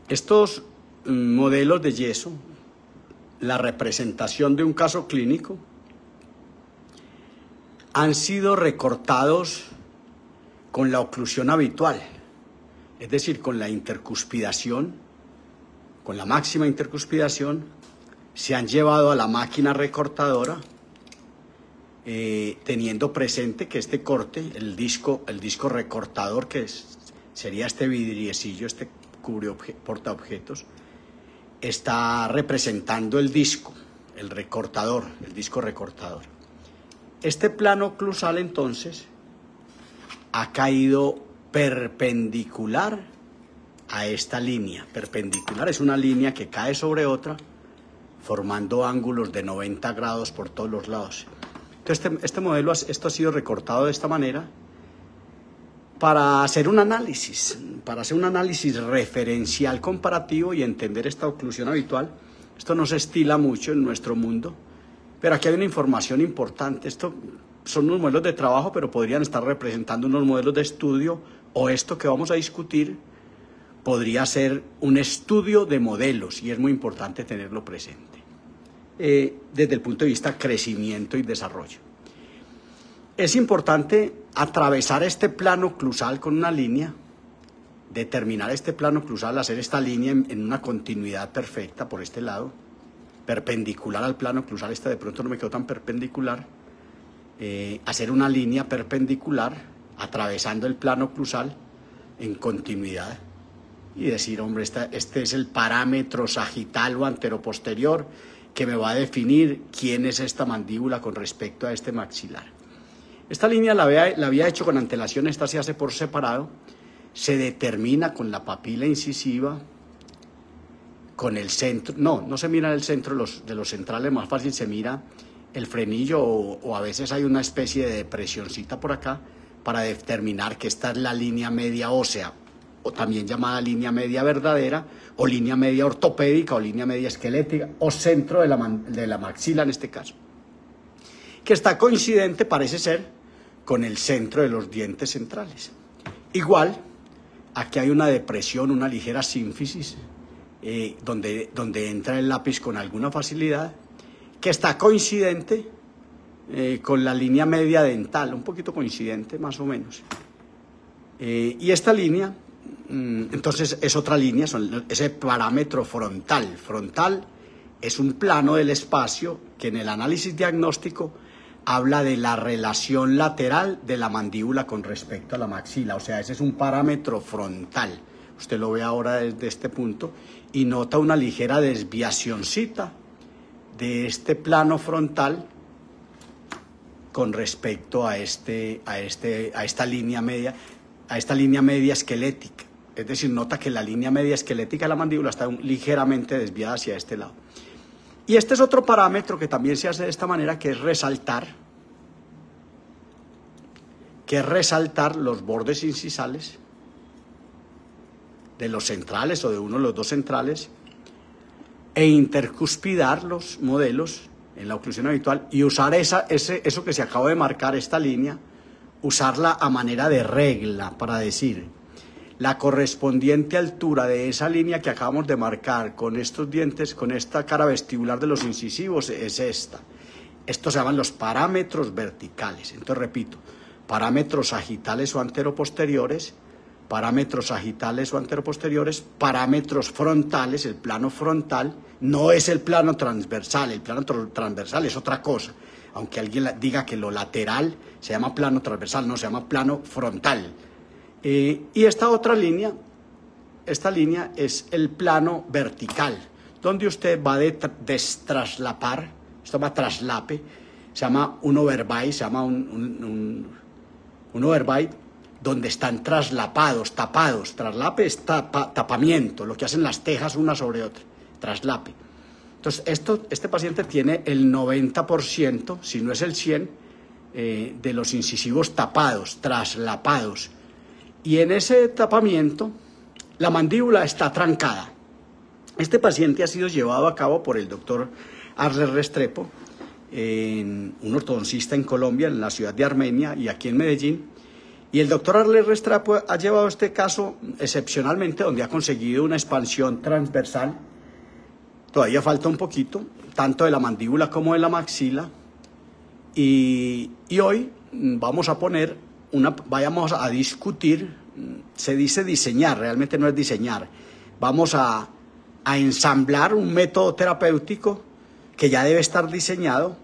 Estos modelos de yeso, la representación de un caso clínico, han sido recortados con la oclusión habitual, es decir, con la intercuspidación, con la máxima intercuspidación, se han llevado a la máquina recortadora, teniendo presente que este corte, el disco recortador, sería este vidriecillo, este portaobjetos, está representando el disco, el disco recortador. Este plano oclusal entonces ha caído perpendicular a esta línea. Perpendicular es una línea que cae sobre otra, formando ángulos de 90 grados por todos los lados. Entonces este modelo, esto ha sido recortado de esta manera para hacer un análisis referencial comparativo y entender esta oclusión habitual. Esto no se estila mucho en nuestro mundo, pero aquí hay una información importante. Esto son unos modelos de trabajo, pero podrían estar representando unos modelos de estudio, o esto que vamos a discutir podría ser un estudio de modelos, y es muy importante tenerlo presente desde el punto de vista crecimiento y desarrollo. Es importante atravesar este plano oclusal con una línea, determinar este plano oclusal, hacer esta línea en una continuidad perfecta por este lado, perpendicular al plano oclusal. Esta de pronto no me quedó tan perpendicular. Hacer una línea perpendicular atravesando el plano oclusal en continuidad y decir, hombre, este es el parámetro sagital o anteroposterior que me va a definir quién es esta mandíbula con respecto a este maxilar. Esta línea la había hecho con antelación, esta se hace por separado, se determina con la papila incisiva, con el centro, no se mira el centro de los centrales, más fácil se mira el frenillo o a veces hay una especie de depresioncita por acá para determinar que esta es la línea media ósea, o también llamada línea media verdadera, o línea media ortopédica, o línea media esquelética, o centro de la maxila en este caso, que está coincidente, parece ser, con el centro de los dientes centrales. Igual, aquí hay una depresión, una ligera sínfisis, donde entra el lápiz con alguna facilidad, que está coincidente con la línea media dental, un poquito coincidente más o menos. Y esta línea, entonces es otra línea, ese parámetro frontal. Frontal es un plano del espacio que en el análisis diagnóstico habla de la relación lateral de la mandíbula con respecto a la maxila, o sea, ese es un parámetro frontal. Usted lo ve ahora desde este punto y nota una ligera desviacioncita de este plano frontal con respecto a esta línea media esquelética. Es decir, nota que la línea media esquelética de la mandíbula está ligeramente desviada hacia este lado. Y este es otro parámetro que también se hace de esta manera, que es resaltar los bordes incisales de los centrales o de uno de los dos centrales e intercuspidar los modelos en la oclusión habitual y usar eso que se acaba de marcar, esta línea, usarla a manera de regla para decir la correspondiente altura de esa línea que acabamos de marcar con estos dientes, con esta cara vestibular de los incisivos, es esta. Estos se llaman los parámetros verticales. Entonces, repito, parámetros sagitales o anteroposteriores, parámetros frontales, el plano frontal no es el plano transversal, el plano transversal es otra cosa. Aunque alguien diga que lo lateral se llama plano transversal, no, se llama plano frontal. Y esta otra línea, esta línea es el plano vertical, donde usted va a destraslapar, esto llama traslape, se llama un overbite, se llama un overbite, donde están traslapados, tapados. Traslape es tapamiento, lo que hacen las tejas una sobre otra, traslape. Entonces, este paciente tiene el 90%, si no es el 100%, de los incisivos tapados, traslapados. Y en ese tapamiento, la mandíbula está trancada. Este paciente ha sido llevado a cabo por el doctor Arles Restrepo, un ortodoncista en Colombia, en la ciudad de Armenia y aquí en Medellín, Y el doctor Arles Restrepo ha llevado este caso excepcionalmente, donde ha conseguido una expansión transversal. Todavía falta un poquito, tanto de la mandíbula como de la maxila. Y hoy vamos a discutir, se dice diseñar, realmente no es diseñar. Vamos a ensamblar un método terapéutico que ya debe estar diseñado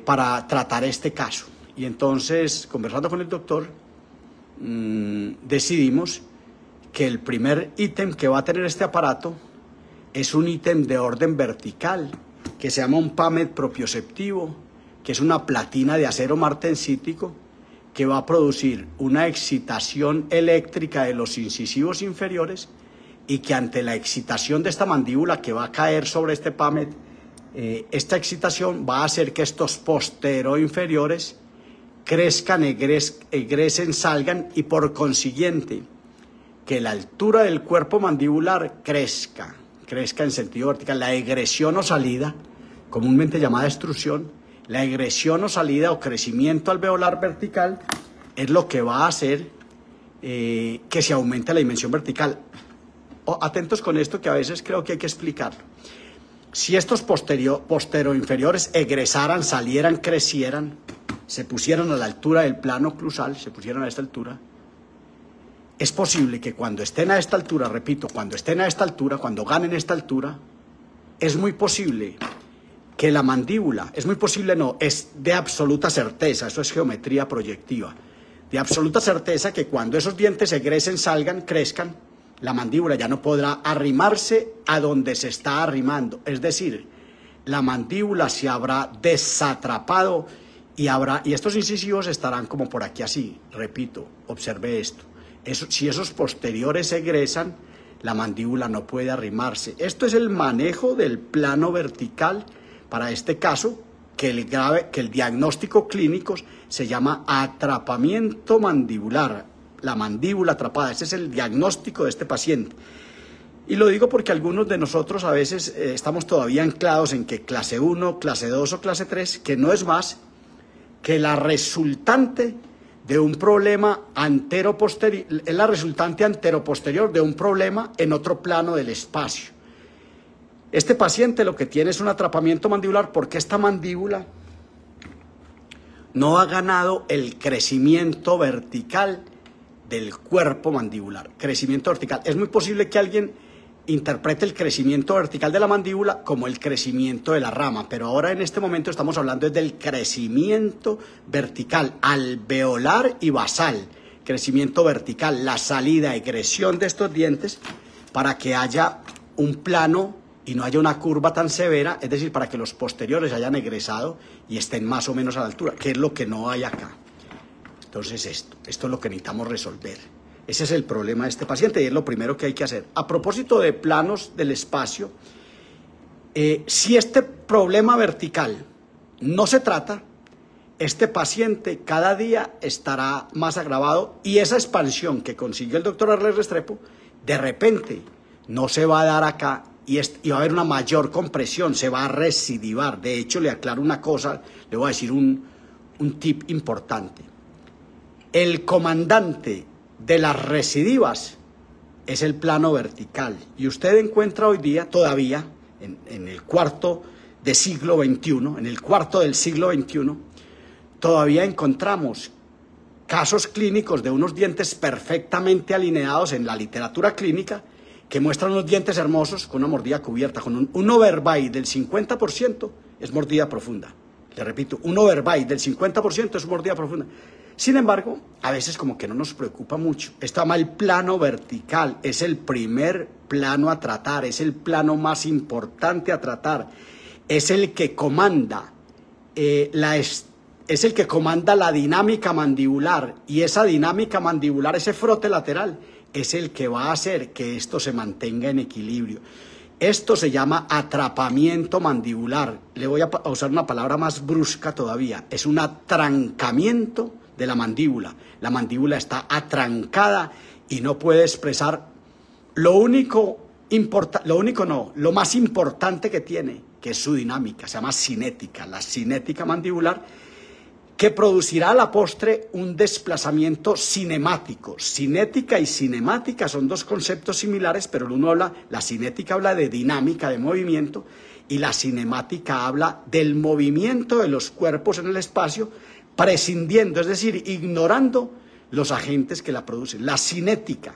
para tratar este caso. Y entonces, conversando con el doctor, decidimos que el primer ítem que va a tener este aparato es un ítem de orden vertical, que se llama un PAMED propioceptivo, que es una platina de acero martensítico, que va a producir una excitación eléctrica de los incisivos inferiores y que ante la excitación de esta mandíbula que va a caer sobre este PAMED, esta excitación va a hacer que estos posteroinferiores crezcan, egresen, salgan y por consiguiente que la altura del cuerpo mandibular crezca en sentido vertical. La egresión o salida, comúnmente llamada extrusión, la egresión o salida o crecimiento alveolar vertical es lo que va a hacer que se aumente la dimensión vertical. Atentos con esto, que a veces creo que hay que explicarlo. Si estos posteroinferiores egresaran, salieran, crecieran, se pusieran a la altura del plano oclusal, se pusieran a esta altura, es posible que cuando estén a esta altura, repito, cuando estén a esta altura, cuando ganen esta altura, es muy posible que la mandíbula, es muy posible no, es de absoluta certeza, eso es geometría proyectiva, de absoluta certeza que cuando esos dientes egresen, salgan, crezcan, la mandíbula ya no podrá arrimarse a donde se está arrimando, es decir, la mandíbula se habrá desatrapado y estos incisivos estarán como por aquí así. Repito, observe esto. Si esos posteriores egresan, la mandíbula no puede arrimarse. Esto es el manejo del plano vertical para este caso, que el diagnóstico clínico se llama atrapamiento mandibular, la mandíbula atrapada. Ese es el diagnóstico de este paciente. Y lo digo porque algunos de nosotros a veces estamos todavía anclados en que clase 1, clase 2 o clase 3, que no es más que la resultante de un problema anteroposterior, es la resultante anteroposterior de un problema en otro plano del espacio. Este paciente lo que tiene es un atrapamiento mandibular porque esta mandíbula no ha ganado el crecimiento vertical del cuerpo mandibular. Crecimiento vertical. Es muy posible que alguien interprete el crecimiento vertical de la mandíbula como el crecimiento de la rama, pero ahora en este momento estamos hablando del crecimiento vertical, alveolar y basal. Crecimiento vertical, la salida, egresión de estos dientes para que haya un plano y no haya una curva tan severa, es decir, para que los posteriores hayan egresado y estén más o menos a la altura, que es lo que no hay acá. Entonces esto es lo que necesitamos resolver. Ese es el problema de este paciente y es lo primero que hay que hacer. A propósito de planos del espacio, si este problema vertical no se trata, este paciente cada día estará más agravado y esa expansión que consiguió el doctor Arles Restrepo, de repente no se va a dar acá y va a haber una mayor compresión, se va a recidivar. De hecho, le aclaro una cosa, le voy a decir un tip importante. El comandante de las recidivas es el plano vertical y usted encuentra hoy día todavía en el cuarto del siglo XXI, todavía encontramos casos clínicos de unos dientes perfectamente alineados en la literatura clínica que muestran unos dientes hermosos con una mordida cubierta, con un overbite del 50% es mordida profunda. Le repito, un overbite del 50% es mordida profunda. Sin embargo, a veces como que no nos preocupa mucho. Está mal el plano vertical, es el primer plano a tratar, es el plano más importante a tratar, es el que comanda la dinámica mandibular y esa dinámica mandibular, ese frote lateral, es el que va a hacer que esto se mantenga en equilibrio. Esto se llama atrapamiento mandibular. Le voy a usar una palabra más brusca todavía. Es un atrancamiento de la mandíbula. La mandíbula está atrancada y no puede expresar lo más importante que tiene, que es su dinámica, se llama cinética. La cinética mandibular que producirá a la postre un desplazamiento cinemático. Cinética y cinemática son dos conceptos similares, pero la cinética habla de dinámica, de movimiento, y la cinemática habla del movimiento de los cuerpos en el espacio, prescindiendo, es decir, ignorando los agentes que la producen. La cinética,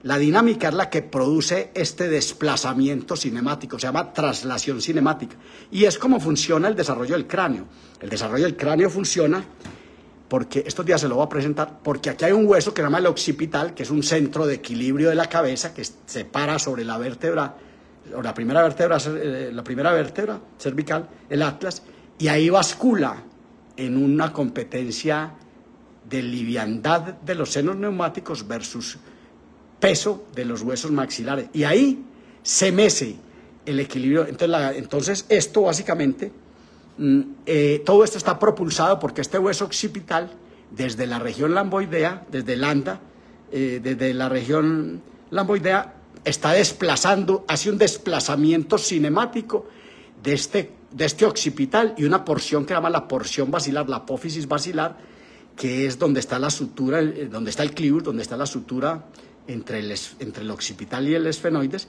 la dinámica es la que produce este desplazamiento cinemático, se llama traslación cinemática, y es como funciona el desarrollo del cráneo. El desarrollo del cráneo funciona porque, estos días se lo voy a presentar, porque aquí hay un hueso que se llama el occipital, que es un centro de equilibrio de la cabeza que se para sobre la vértebra, o la primera vértebra cervical, el atlas, y ahí bascula en una competencia de liviandad de los senos neumáticos versus peso de los huesos maxilares, y ahí se mece el equilibrio. Entonces esto básicamente, todo esto está propulsado porque este hueso occipital, desde la región lamboidea, desde la región lamboidea, está desplazando, hace un desplazamiento cinemático de este occipital, y una porción que se llama la porción basilar, la apófisis basilar, que es donde está la sutura, donde está el clivus, donde está la sutura entre el occipital y el esfenoides,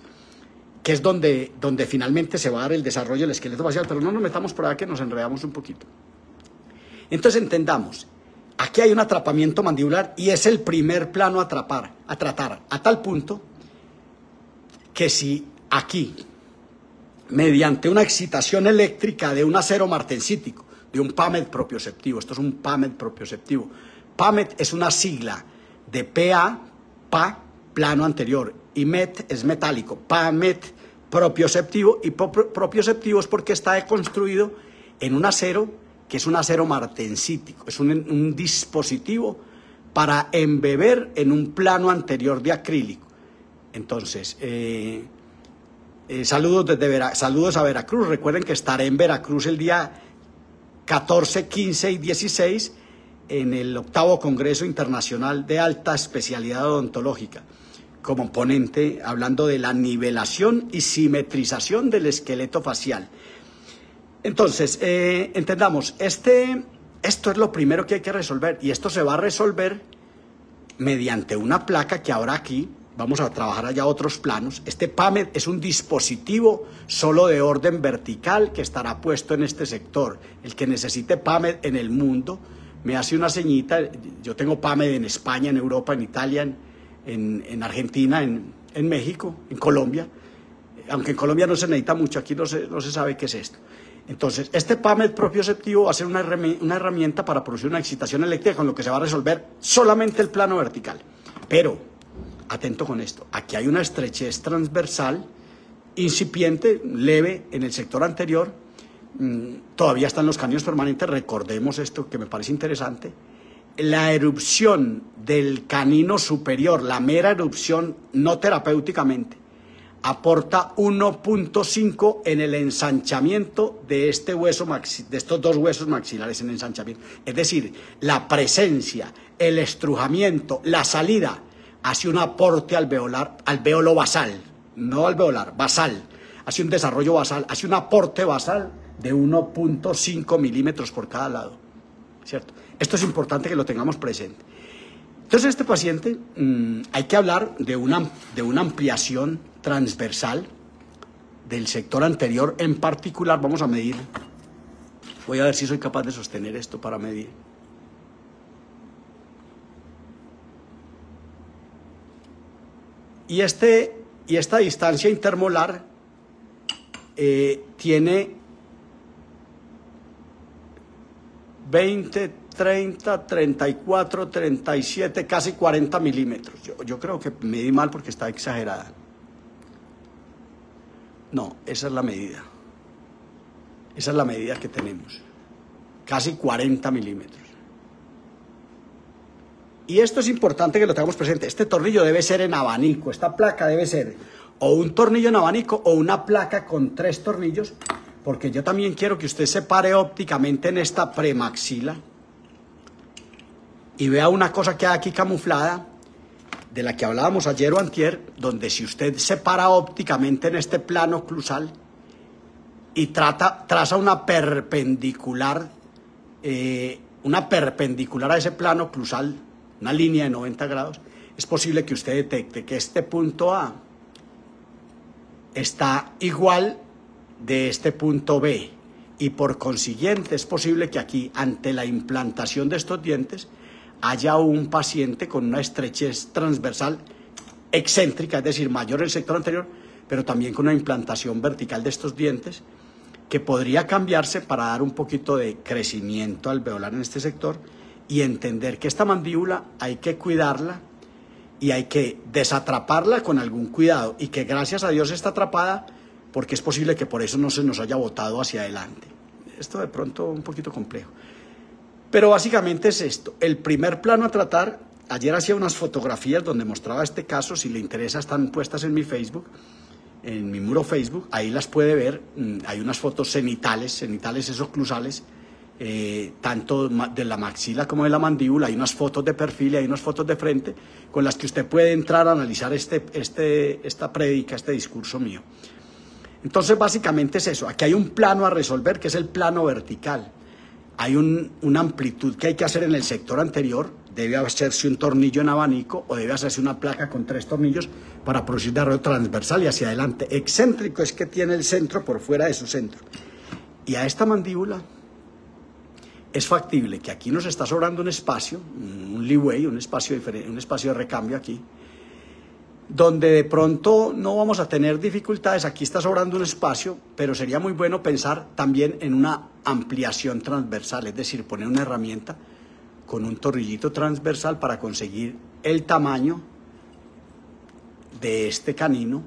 que es donde finalmente se va a dar el desarrollo del esqueleto facial. Pero no nos metamos por ahí, que nos enredamos un poquito. Entonces entendamos, aquí hay un atrapamiento mandibular y es el primer plano a tratar, a tal punto que si aquí, mediante una excitación eléctrica de un acero martensítico, de un PAMED propioceptivo, esto es un PAMED propioceptivo, PAMED es una sigla de PA, plano anterior, y MET es metálico, PAMED propioceptivo, y propioceptivo es porque está construido en un acero que es un acero martensítico, es un dispositivo para embeber en un plano anterior de acrílico. Entonces, saludos a Veracruz. Recuerden que estaré en Veracruz el día 14, 15 y 16 en el 8º Congreso Internacional de Alta Especialidad Odontológica, como ponente, hablando de la nivelación y simetrización del esqueleto facial. Entonces, entendamos, esto es lo primero que hay que resolver, y esto se va a resolver mediante una placa que ahora aquí vamos a trabajar allá otros planos. Este PAMED es un dispositivo solo de orden vertical que estará puesto en este sector. El que necesite PAMED en el mundo me hace una señita. Yo tengo PAMED en España, en Europa, en Italia, en Argentina, en México, en Colombia. Aunque en Colombia no se necesita mucho, aquí no se sabe qué es esto. Entonces, este PAMED propioceptivo va a ser una herramienta para producir una excitación eléctrica, con lo que se va a resolver solamente el plano vertical. Pero atento con esto, aquí hay una estrechez transversal incipiente, leve en el sector anterior, todavía están los cánidos permanentes. Recordemos esto que me parece interesante: la erupción del canino superior, la mera erupción, no terapéuticamente, aporta 1.5 en el ensanchamiento de estos dos huesos maxilares en ensanchamiento. Es decir, la presencia, el estrujamiento, la salida hace un aporte alveolo basal, no alveolar, basal, hace un desarrollo basal, hace un aporte basal de 1.5 milímetros por cada lado, ¿cierto? Esto es importante que lo tengamos presente. Entonces, este paciente, hay que hablar de una ampliación transversal del sector anterior. En particular, vamos a medir, voy a ver si soy capaz de sostener esto para medir. Y esta distancia intermolar tiene 20, 30, 34, 37, casi 40 milímetros. Yo creo que medí mal porque está exagerada. No, esa es la medida. Esa es la medida que tenemos. Casi 40 milímetros. Y esto es importante que lo tengamos presente. Este tornillo debe ser en abanico. Esta placa debe ser o un tornillo en abanico o una placa con 3 tornillos, porque yo también quiero que usted se pare ópticamente en esta premaxila y vea una cosa que hay aquí camuflada, de la que hablábamos ayer o antier, donde si usted se para ópticamente en este plano oclusal y traza una perpendicular, una perpendicular a ese plano oclusal, una línea de 90 grados, es posible que usted detecte que este punto A está igual de este punto B, y por consiguiente es posible que aquí, ante la implantación de estos dientes, haya un paciente con una estrechez transversal excéntrica, es decir, mayor en el sector anterior, pero también con una implantación vertical de estos dientes, que podría cambiarse para dar un poquito de crecimiento alveolar en este sector, y entender que esta mandíbula hay que cuidarla y hay que desatraparla con algún cuidado, y que gracias a Dios está atrapada, porque es posible que por eso no se nos haya botado hacia adelante. Esto de pronto un poquito complejo. Pero básicamente es esto. El primer plano a tratar, ayer hacía unas fotografías donde mostraba este caso, si le interesa están puestas en mi Facebook, en mi muro Facebook, ahí las puede ver. Hay unas fotos cenitales es oclusales, tanto de la maxila como de la mandíbula. Hay unas fotos de perfil y hay unas fotos de frente con las que usted puede entrar a analizar esta prédica, este discurso mío. Entonces básicamente es eso. Aquí hay un plano a resolver, que es el plano vertical. Hay una amplitud que hay que hacer en el sector anterior. Debe hacerse un tornillo en abanico o debe hacerse una placa con 3 tornillos para producir desarrollo transversal y hacia adelante. Excéntrico es que tiene el centro por fuera de su centro. Y a esta mandíbula es factible que aquí nos está sobrando un espacio, un leeway, un espacio de recambio aquí, donde de pronto no vamos a tener dificultades. Aquí está sobrando un espacio, pero sería muy bueno pensar también en una ampliación transversal, es decir, poner una herramienta con un tornillito transversal para conseguir el tamaño de este canino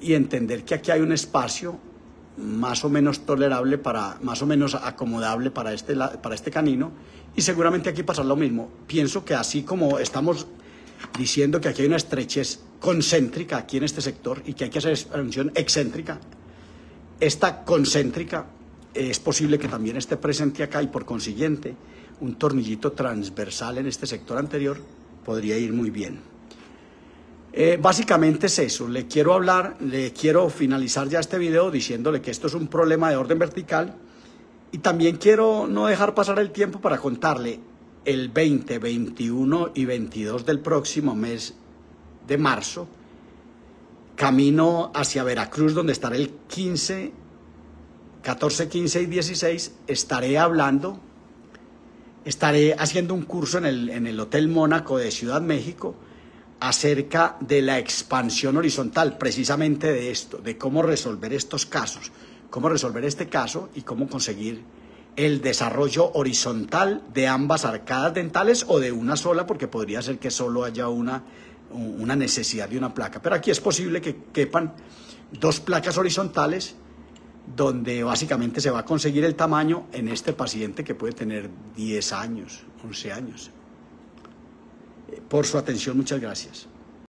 y entender que aquí hay un espacio más o menos tolerable, más o menos acomodable para este canino, y seguramente aquí pasa lo mismo. Pienso que así como estamos diciendo que aquí hay una estrechez concéntrica aquí en este sector y que hay que hacer expansión excéntrica, esta concéntrica es posible que también esté presente acá, y por consiguiente un tornillito transversal en este sector anterior podría ir muy bien. Básicamente es eso. Le quiero finalizar ya este video diciéndole que esto es un problema de orden vertical, y también quiero no dejar pasar el tiempo para contarle el 20, 21 y 22 del próximo mes de marzo, camino hacia Veracruz, donde estaré el 14, 15 y 16, estaré haciendo un curso en el Hotel Mónaco de Ciudad México acerca de la expansión horizontal, precisamente de esto, de cómo resolver estos casos, cómo resolver este caso y cómo conseguir el desarrollo horizontal de ambas arcadas dentales o de una sola, porque podría ser que solo haya una necesidad de una placa. Pero aquí es posible que quepan 2 placas horizontales, donde básicamente se va a conseguir el tamaño en este paciente que puede tener 10 años, 11 años. Por su atención, muchas gracias.